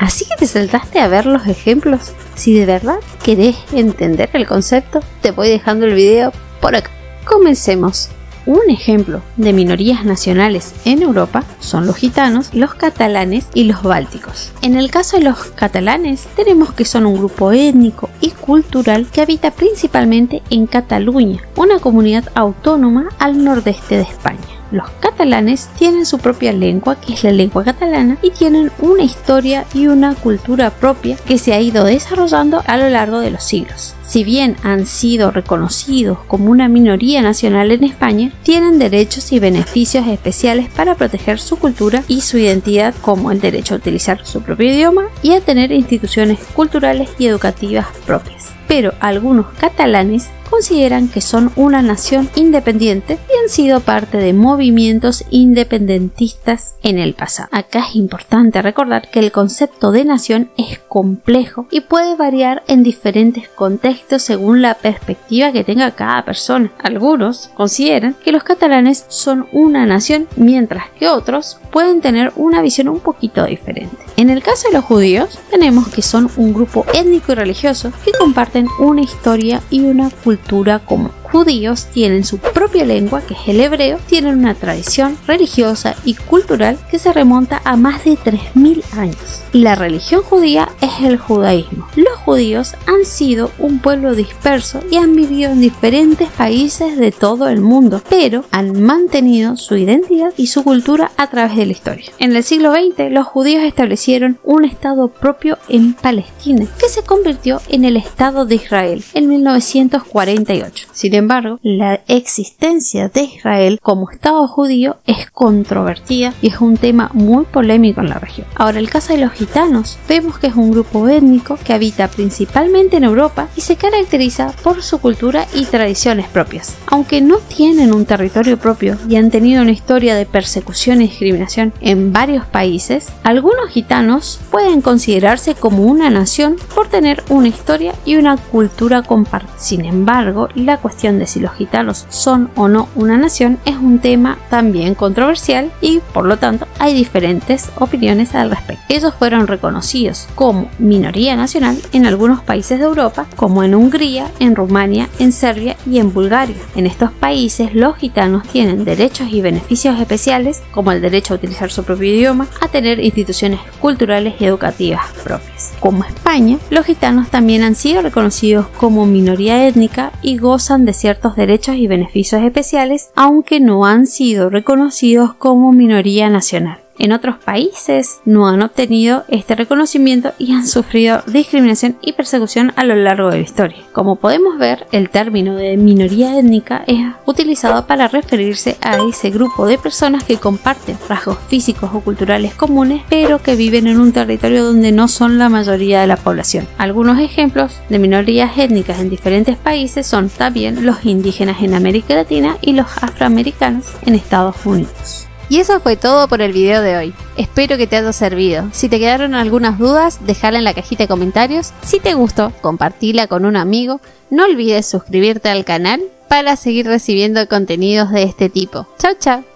Así que te saltaste a ver los ejemplos. Si de verdad querés entender el concepto, te voy dejando el video por acá. Comencemos. Un ejemplo de minorías nacionales en Europa son los gitanos, los catalanes y los bálticos. En el caso de los catalanes, tenemos que son un grupo étnico y cultural que habita principalmente en Cataluña, una comunidad autónoma al nordeste de España. Los catalanes tienen su propia lengua, que es la lengua catalana, y tienen una historia y una cultura propia que se ha ido desarrollando a lo largo de los siglos. Si bien han sido reconocidos como una minoría nacional en España, tienen derechos y beneficios especiales para proteger su cultura y su identidad, como el derecho a utilizar su propio idioma y a tener instituciones culturales y educativas propias. Pero algunos catalanes consideran que son una nación independiente y han sido parte de movimientos independentistas en el pasado. Acá es importante recordar que el concepto de nación es complejo y puede variar en diferentes contextos según la perspectiva que tenga cada persona. Algunos consideran que los catalanes son una nación, mientras que otros pueden tener una visión un poquito diferente. En el caso de los judíos, tenemos que son un grupo étnico y religioso que comparten una historia y una cultura común. Judíos tienen su propia lengua, que es el hebreo, tienen una tradición religiosa y cultural que se remonta a más de 3000 años. La religión judía es el judaísmo. Los judíos han sido un pueblo disperso y han vivido en diferentes países de todo el mundo, pero han mantenido su identidad y su cultura a través de la historia. En el siglo XX, los judíos establecieron un estado propio en Palestina, que se convirtió en el Estado de Israel en 1948. Sin embargo, la existencia de Israel como Estado judío es controvertida y es un tema muy polémico en la región. Ahora, el caso de los gitanos, vemos que es un grupo étnico que habita principalmente en Europa y se caracteriza por su cultura y tradiciones propias. Aunque no tienen un territorio propio y han tenido una historia de persecución y discriminación en varios países, algunos gitanos pueden considerarse como una nación por tener una historia y una cultura compartida. Sin embargo, la cuestión de si los gitanos son o no una nación es un tema también controversial y por lo tanto hay diferentes opiniones al respecto. Ellos fueron reconocidos como minoría nacional en algunos países de Europa, como en Hungría, en Rumania, en Serbia y en Bulgaria. En estos países los gitanos tienen derechos y beneficios especiales, como el derecho a utilizar su propio idioma, a tener instituciones culturales y educativas propias. Como España, los gitanos también han sido reconocidos como minoría étnica y gozan de ciertos derechos y beneficios especiales, aunque no han sido reconocidos como minoría nacional. En otros países no han obtenido este reconocimiento y han sufrido discriminación y persecución a lo largo de la historia. Como podemos ver, el término de minoría étnica es utilizado para referirse a ese grupo de personas que comparten rasgos físicos o culturales comunes, pero que viven en un territorio donde no son la mayoría de la población. Algunos ejemplos de minorías étnicas en diferentes países son también los indígenas en América Latina y los afroamericanos en Estados Unidos. Y eso fue todo por el video de hoy. Espero que te haya servido. Si te quedaron algunas dudas, déjala en la cajita de comentarios. Si te gustó, compartila con un amigo. No olvides suscribirte al canal para seguir recibiendo contenidos de este tipo. Chau, chau.